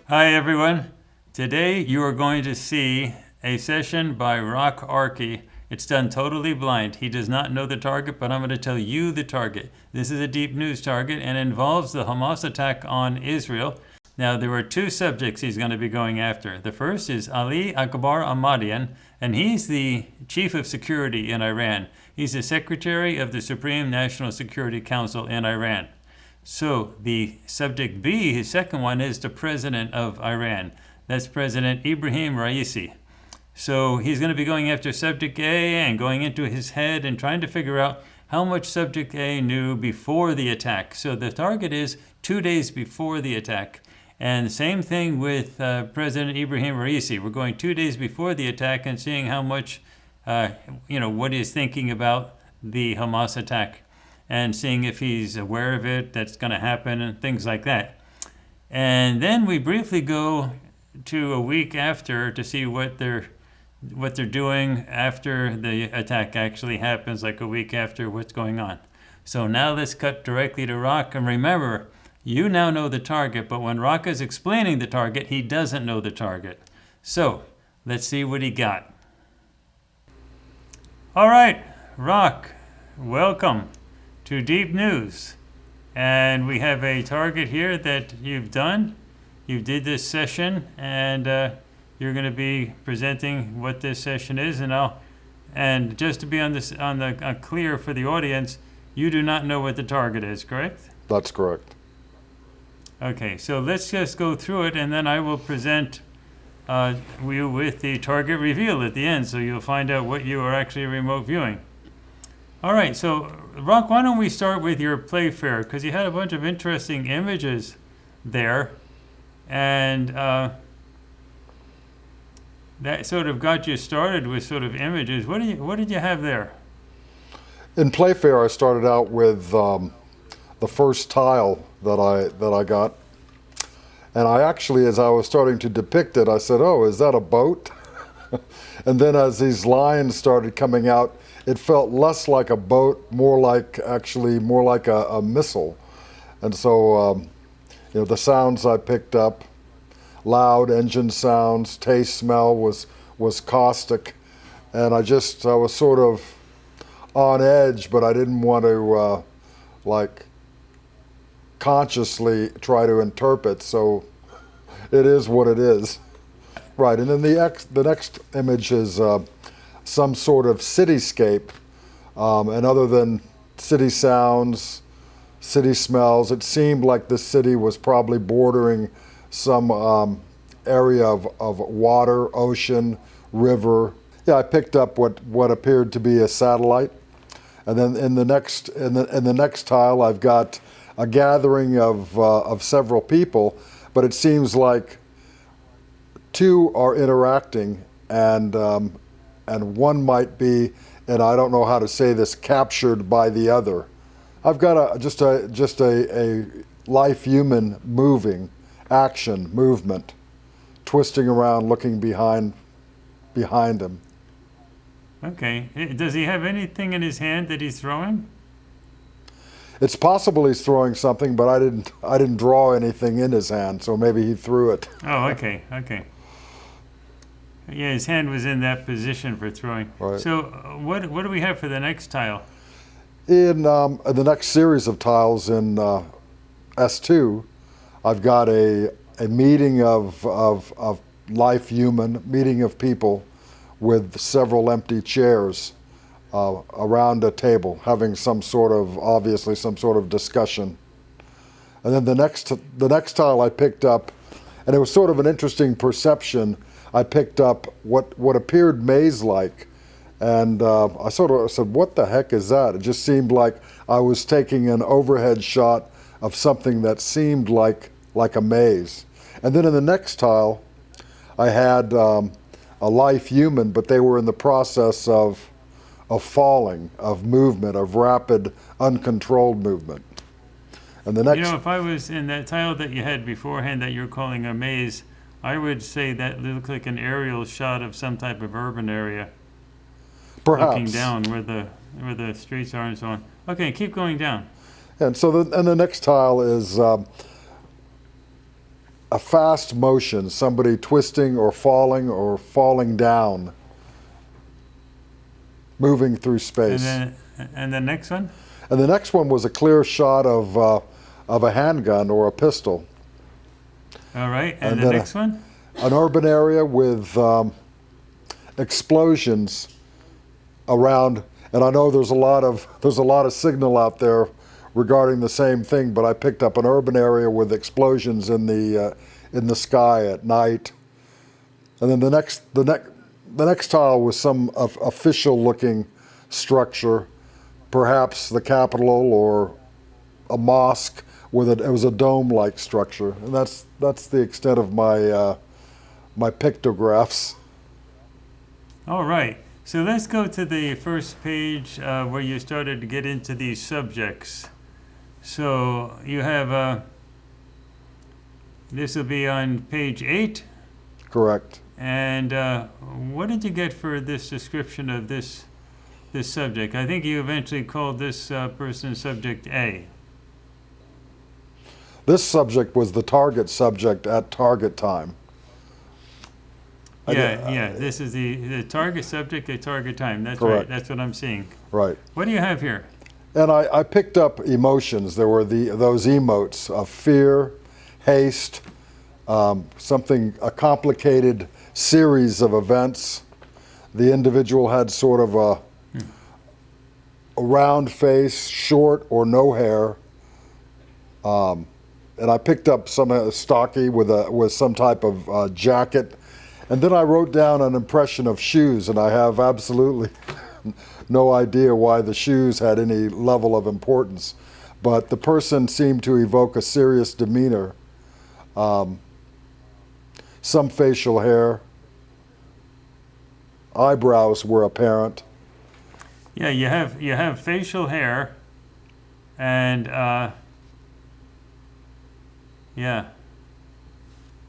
Hi everyone. Today you are going to see a session by Arkie. It's done totally blind. He does not know the target, but I'm going to tell you the target. This is a deep news target and involves the Hamas attack on Israel. Now there are two subjects he's going to be going after. The first is Ali Akbar Ahmadian, and he's the chief of security in Iran. He's the secretary of the Supreme National Security Council in Iran. So the subject B, his second one, is the president of Iran. That's President Ebrahim Raisi. So he's going to be going after subject A and going into his head and trying to figure out how much subject A knew before the attack. So the target is 2 days before the attack. And the same thing with President Ebrahim Raisi. We're going 2 days before the attack and seeing how much, what he's thinking about the Hamas attack, and seeing if he's aware of it, that's going to happen, and things like that. And then we briefly go to a week after to see what they're doing after the attack actually happens, like a week after what's going on. So now let's cut directly to Rock. And remember, you now know the target, but when Rock is explaining the target, he doesn't know the target. So let's see what he got. All right, Rock, welcome to Deep News. And we have a target here that you've done. You did this session, and you're going to be presenting what this session is. And just to be clear for the audience, you do not know what the target is, correct? That's correct. Okay, so let's just go through it, and then I will present you with the target reveal at the end, so you'll find out what you are actually remote viewing. All right, so Rock, why don't we start with your Playfair, because you had a bunch of interesting images there, and that sort of got you started with sort of images. What did you have there? In Playfair, I started out with the first tile that I got, and I actually, as I was starting to depict it, I said, "Oh, is that a boat?" And then as these lines started coming out, it felt less like a boat, more like a missile. And so, the sounds I picked up, loud engine sounds, taste, smell was caustic. And I was sort of on edge, but I didn't want to, consciously try to interpret. So it is what it is. Right, and then the next image is some sort of cityscape, and other than city sounds, city smells, it seemed like the city was probably bordering some area of water, ocean, river. Yeah, I picked up what appeared to be a satellite, and then in the next tile, I've got a gathering of several people, but it seems like two are interacting, and one might be, and I don't know how to say this, captured by the other. I've got just a life human moving, action, movement, twisting around, looking behind him. Okay. Does he have anything in his hand that he's throwing? It's possible he's throwing something, but I didn't draw anything in his hand, so maybe he threw it. Oh, okay. Yeah, his hand was in that position for throwing. Right. So what do we have for the next tile? In the next series of tiles in S2, I've got a meeting of life human, meeting of people with several empty chairs around a table, having obviously some sort of discussion. And then the next tile I picked up, and it was sort of an interesting perception. I picked up what appeared maze-like, and I sort of said, "What the heck is that?" It just seemed like I was taking an overhead shot of something that seemed like a maze. And then in the next tile, I had a life human, but they were in the process of falling, of movement, of rapid, uncontrolled movement. And the next, if I was in that tile that you had beforehand that you're calling a maze, I would say that looked like an aerial shot of some type of urban area. perhaps Looking down where the streets are and so on. Okay, keep going down. And so the next tile is a fast motion, somebody twisting or falling down, moving through space. And the next one? And the next one was a clear shot of a handgun or a pistol. All right. And the next one? An urban area with explosions around, and I know there's a lot of signal out there regarding the same thing, but I picked up an urban area with explosions in the sky at night. And then the next tile was some official-looking structure, perhaps the Capitol or a mosque it was a dome-like structure, and that's the extent of my pictographs. All right. So let's go to the first page where you started to get into these subjects. So you have, this will be on page 8. Correct. And what did you get for this description of this subject? I think you eventually called this person subject A. This subject was the target subject at target time. Yeah. This is the target subject at target time. That's correct. Right. That's what I'm seeing. Right. What do you have here? And I picked up emotions. There were those emotes of fear, haste, a complicated series of events. The individual had sort of a round face, short or no hair. And I picked up some stocky with some type of jacket. And then I wrote down an impression of shoes, and I have absolutely no idea why the shoes had any level of importance. But the person seemed to evoke a serious demeanor, some facial hair, eyebrows were apparent. Yeah, you have facial hair, and yeah,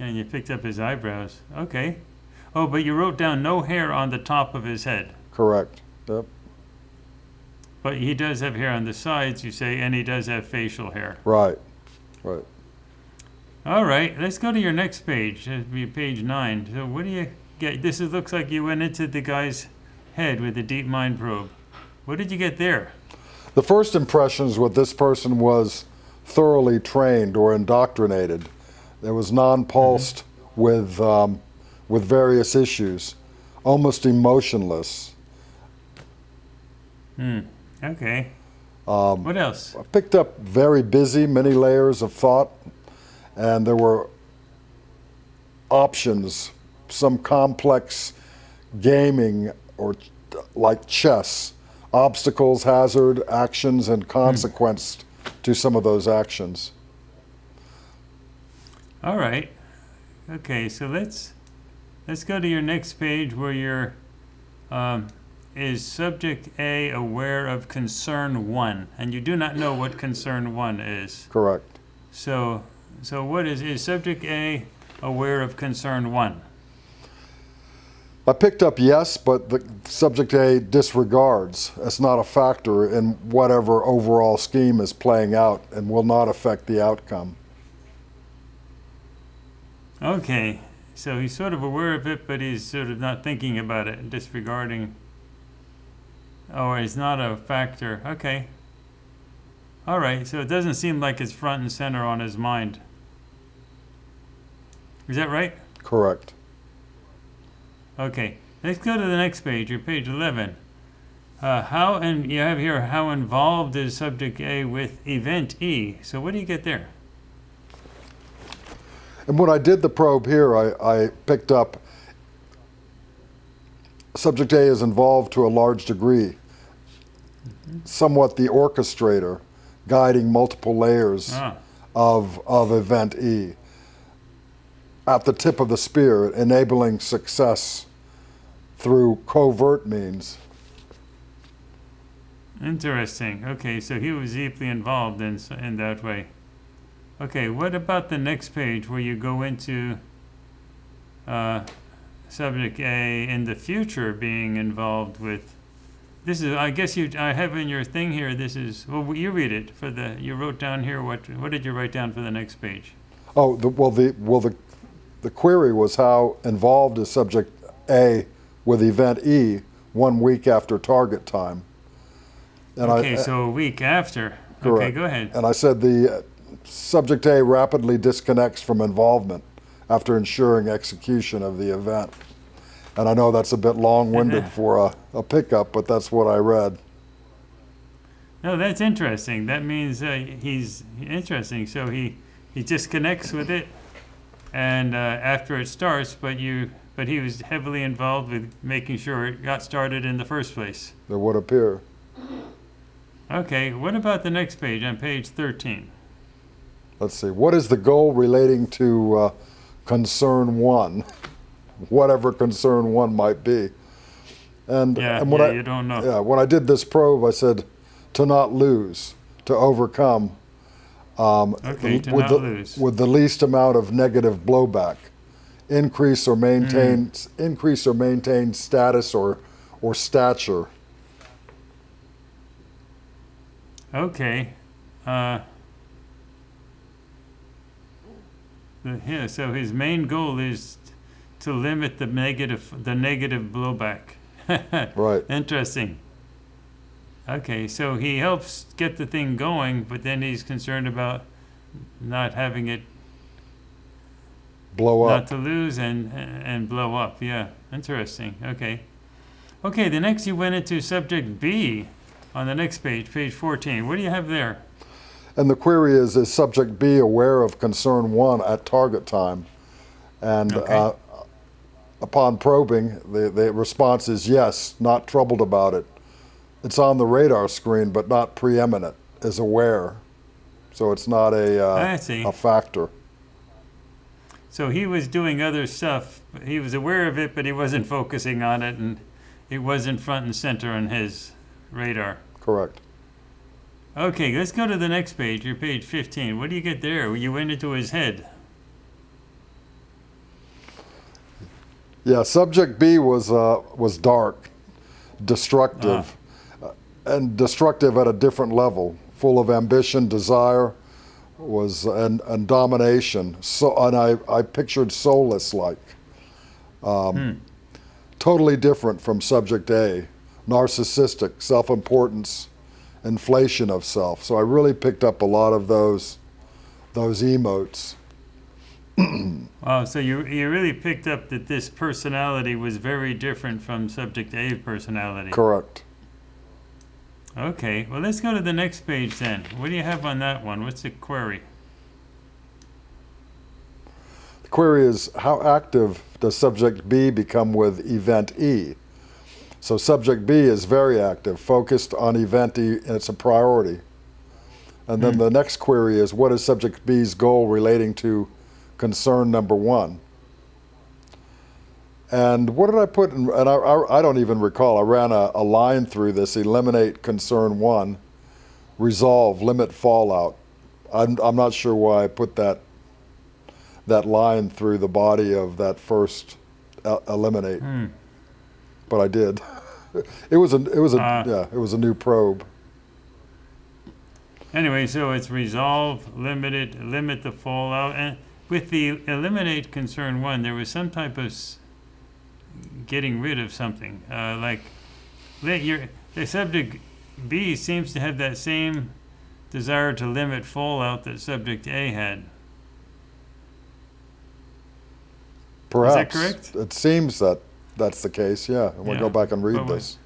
and you picked up his eyebrows. Okay. Oh, but you wrote down no hair on the top of his head. Correct. Yep. But he does have hair on the sides, you say, and he does have facial hair. Right. Right. All right, let's go to your next page. That'll be page 9. So what do you get? Looks like you went into the guy's head with a deep mind probe. What did you get there? The first impressions with this person was thoroughly trained or indoctrinated. It was non-pulsed with various issues, almost emotionless. Okay. What else? I picked up very busy, many layers of thought, and there were options, some complex gaming or like chess, obstacles, hazard, actions, and consequence to some of those actions. All right. Okay, so let's go to your next page where you're is subject A aware of concern 1, and you do not know what concern 1 is. Correct. So what is subject A aware of concern 1? I picked up yes, but the subject A disregards. It's not a factor in whatever overall scheme is playing out and will not affect the outcome. Okay, so he's sort of aware of it, but he's sort of not thinking about it, disregarding. Oh, he's not a factor. Okay. All right, so it doesn't seem like it's front and center on his mind. Is that right? Correct. Okay, let's go to the next page, or page 11. And you have here, how involved is subject A with event E? So what do you get there? And when I did the probe here, I picked up subject A is involved to a large degree, somewhat the orchestrator, guiding multiple layers of event E. At the tip of the spear, enabling success through covert means. Interesting. Okay, so he was deeply involved in that way. Okay, what about the next page where you go into subject A in the future being involved with? This is, I guess I have in your thing here. This is, well, you read it you wrote down here. What did you write down for the next page? Oh, the query was how involved is subject A with event E 1 week after target time. And Okay, so a week after. correct. Okay, go ahead. And I said the subject A rapidly disconnects from involvement after ensuring execution of the event. And I know that's a bit long-winded for a pickup, but that's what I read. No, that's interesting. That means he's interesting. So he disconnects with it, and after it starts, but he was heavily involved with making sure it got started in the first place. There would appear. Okay, what about the next page, on page 13? Let's see. What is the goal relating to concern 1? Whatever concern 1 might be. And when you don't know. Yeah, when I did this probe, I said to not lose, to overcome. Okay, to not lose. With the least amount of negative blowback. Increase or maintain status or stature. Okay. So his main goal is to limit the negative blowback. Right. Interesting. Okay, so he helps get the thing going, but then he's concerned about not having it Blow up. not to lose and blow up. Yeah, interesting. Okay. Okay, the next you went into subject B on the next page, page 14. What do you have there? And the query is subject B aware of concern 1 at target time? And Okay. Upon probing, the response is yes, not troubled about it. It's on the radar screen, but not preeminent, is aware. So it's not I see. a factor. So he was doing other stuff. He was aware of it, but he wasn't focusing on it, and it wasn't front and center on his radar. Correct. Okay, let's go to the next page, your page 15. What do you get there? You went into his head. Yeah, subject B was dark, destructive, and destructive at a different level, full of ambition, desire, and domination. So, and I pictured soulless like, totally different from subject A, narcissistic, self-importance, inflation of self. So I really picked up a lot of those emotes. Wow, so you really picked up that this personality was very different from subject A personality. Correct. Okay, well, let's go to the next page then. What do you have on that one? What's the query? The query is, how active does subject B become with event E? So subject B is very active, focused on event E, and it's a priority. And then the next query is, what is subject B's goal relating to concern number 1? And what did I put in, and I don't even recall, I ran a line through this: eliminate concern 1, resolve, limit fallout. I'm not sure why I put that line through the body of that first eliminate, but I did. It was a new probe. Anyway, so it's resolve, limit the fallout, and with the eliminate concern 1, there was some type of getting rid of something. The subject B seems to have that same desire to limit fallout that subject A had. Perhaps. Is that correct? It seems that's the case, yeah. And we'll go back and read this.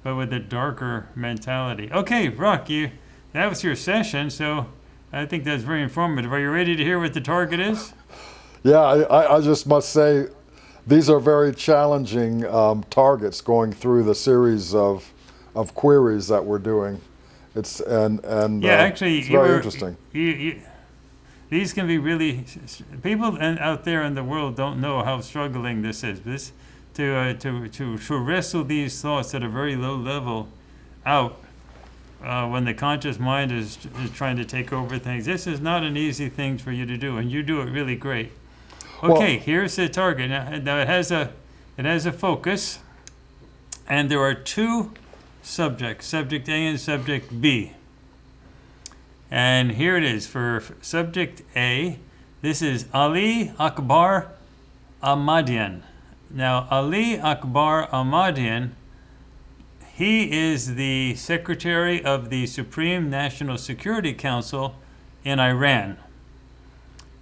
But with a darker mentality. Okay, Rock, that was your session, so I think that's very informative. Are you ready to hear what the target is? Yeah, I just must say, these are very challenging targets going through the series of queries that we're doing. Actually, it's very interesting. These can be really, people out there in the world don't know how struggling this is. To wrestle these thoughts at a very low level out when the conscious mind is trying to take over things. This is not an easy thing for you to do, and you do it really great. Okay, well, here's the target. Now it has a focus, and there are two subjects, subject A and subject B. And here it is for subject A. This is Ali Akbar Ahmadian. Now, Ali Akbar Ahmadian, he is the secretary of the Supreme National Security Council in Iran.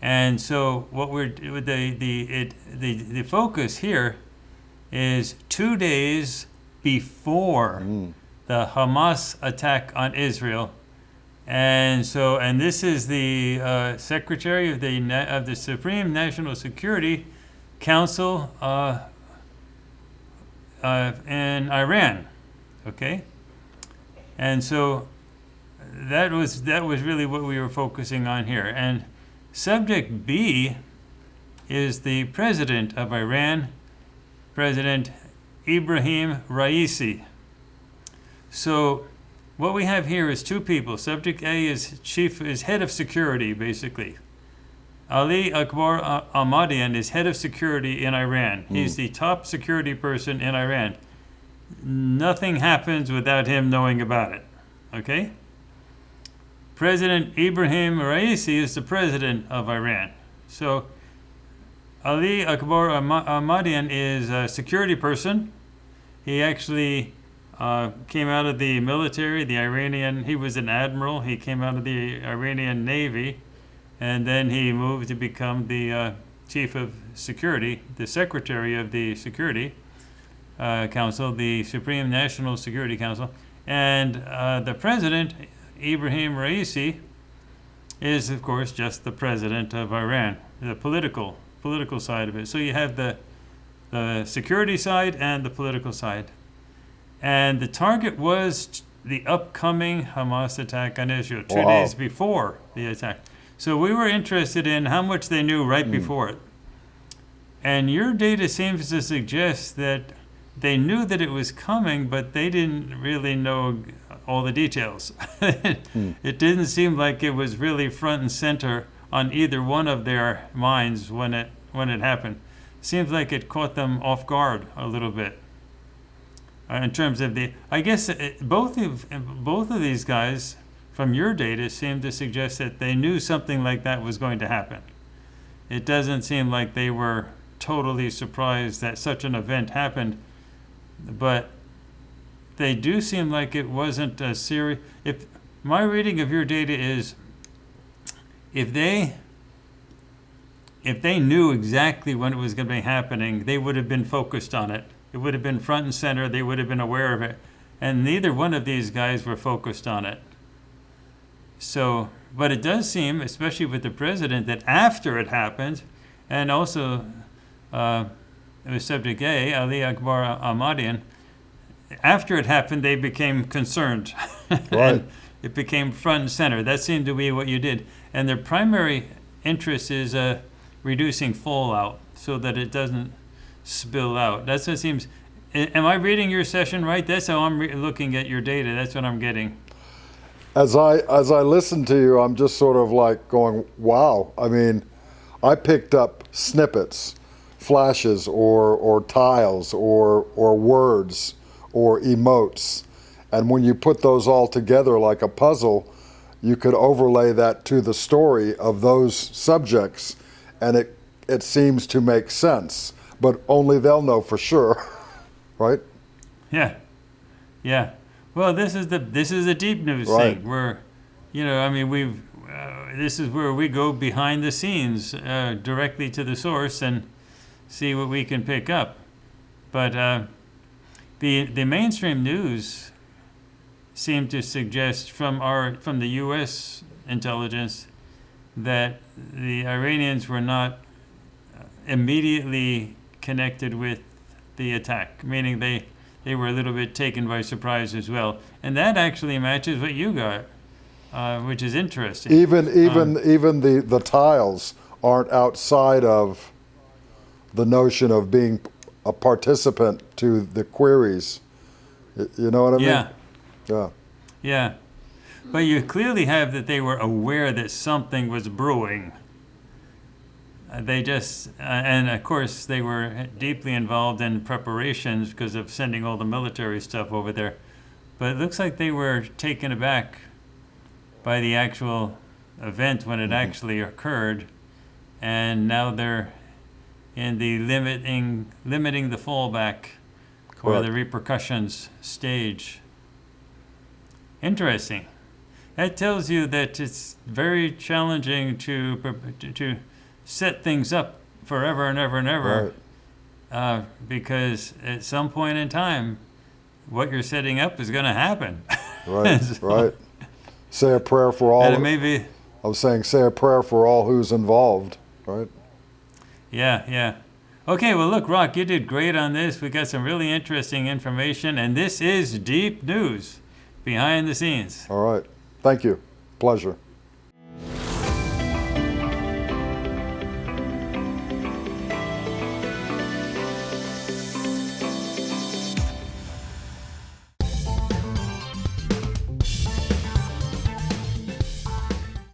And so what the focus here is 2 days before the Hamas attack on Israel. And this is the secretary of the Supreme National Security Council in Iran. Okay, and so that was really what we were focusing on here. And subject B is the president of Iran, President Ebrahim Raisi. So what we have here is two people. Subject A is head of security, basically. Ali Akbar Ahmadian is head of security in Iran. He's the top security person in Iran. Nothing happens without him knowing about it. Okay? President Ebrahim Raisi is the president of Iran. So Ali Akbar Ahmadian is a security person. He actually came out of the military, he was an admiral. He came out of the Iranian Navy, and then he moved to become the chief of security, the secretary of the Security Council, the Supreme National Security Council. And the president, Ebrahim Raisi, is, of course, just the president of Iran, the political side of it. So you have the security side and the political side. And the target was the upcoming Hamas attack on Israel, 2 days before the attack. So we were interested in how much they knew right before it. And your data seems to suggest that they knew that it was coming, but they didn't really know all the details. It didn't seem like it was really front and center on either one of their minds when it happened. Seems like it caught them off guard a little bit. In terms of I guess both of these guys, from your data, seem to suggest that they knew something like that was going to happen. It doesn't seem like they were totally surprised that such an event happened, but they do seem like it wasn't a serious. If my reading of your data is, if they knew exactly when it was going to be happening, they would have been focused on it. It would have been front and center. They would have been aware of it. And neither one of these guys were focused on it. So, but it does seem, especially with the president, that after it happened, and also it was subject A, Ali Akbar Ahmadian, after it happened, they became concerned. Right. And it became front and center. That seemed to be what you did. And their primary interest is reducing fallout so that it doesn't spill out. That's what it seems. Am I reading your session right? That's how I'm looking at your data. That's what I'm getting. As I listen to you, I'm just sort of like going, wow. I mean, I picked up snippets, flashes, or tiles, or words, or emotes. And when you put those all together like a puzzle, you could overlay that to the story of those subjects, and it seems to make sense. But only they'll know for sure, right? Yeah. Well, this is the deep news right. thing. Where, I mean, this is where we go behind the scenes, directly to the source and see what we can pick up. But the mainstream news seemed to suggest from the U.S. intelligence that the Iranians were not immediately connected with the attack, meaning they were a little bit taken by surprise as well. And that actually matches what you got, which is interesting. Even the tiles aren't outside of the notion of being a participant to the queries. You know what I mean? Yeah. But you clearly have that they were aware that something was brewing. They just, and of course, they were deeply involved in preparations because of sending all the military stuff over there. But it looks like they were taken aback by the actual event when it actually occurred, and now they're in the limiting the fallback or Correct. the repercussions stage. Interesting. That tells you that it's very challenging to set things up forever and ever and ever, because at some point in time, what you're setting up is going to happen. Right, So- right. Say a prayer for all. And it may be, I was saying, say a prayer for all who's involved, right? yeah. Okay, well, look, Rock, you did great on this. We got some really interesting information, and this is deep news behind the scenes. All right. Thank you. Pleasure.